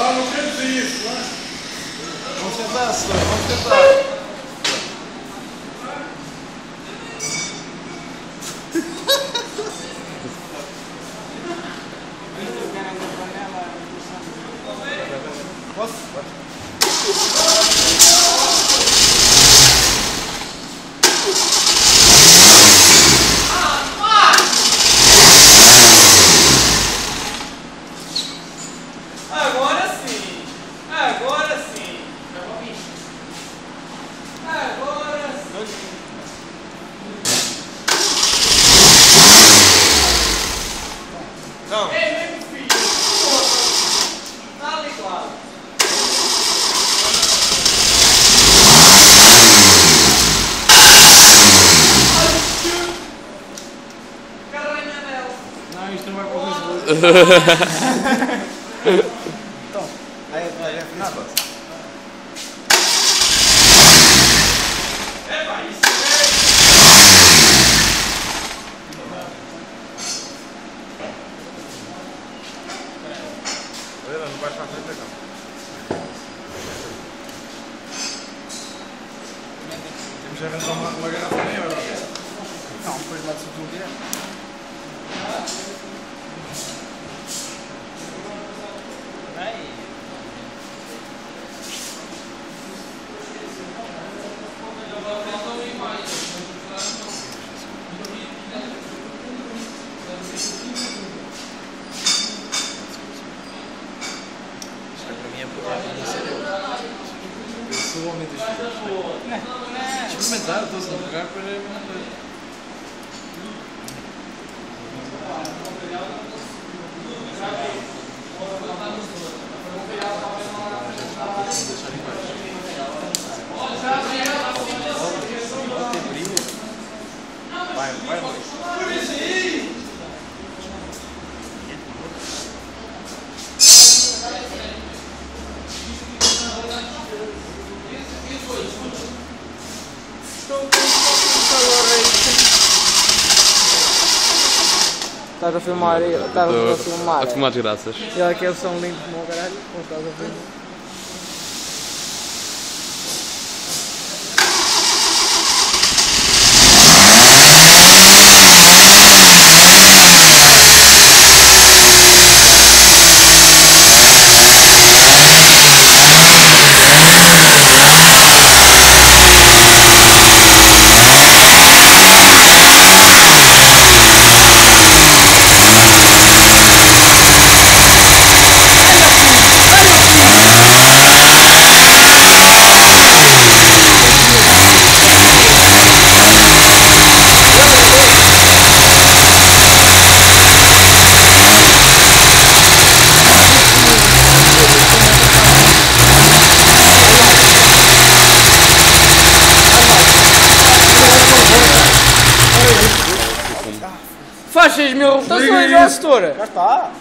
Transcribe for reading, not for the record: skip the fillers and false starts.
Não, não temos isso, não é? Vamos tentar, senhor, vamos tentar. Posso? Pode. Agora sim! Agora sim! Agora sim! Não! Ei, meu filho! Tá ligado! Caralho, anel! Não, isto não vai para o Facebook. Então, aí vai afinar, pode. É pá, isso é... Olha, não vai para a frente, não. Temos que arranjar uma garrafa maior. Não, depois lá de se tudo vier. Eu sou o homem dos filhos. Experimentar, estou-se a pegar para a mesma coisa. Vai, vai, vai. Estás a filmar aí? Estás a filmar? A filmar desgraças. E olha que eles são lindos como o caralho, como estás a filmar. Faz 6.000 rotações, ó, setora! Já está!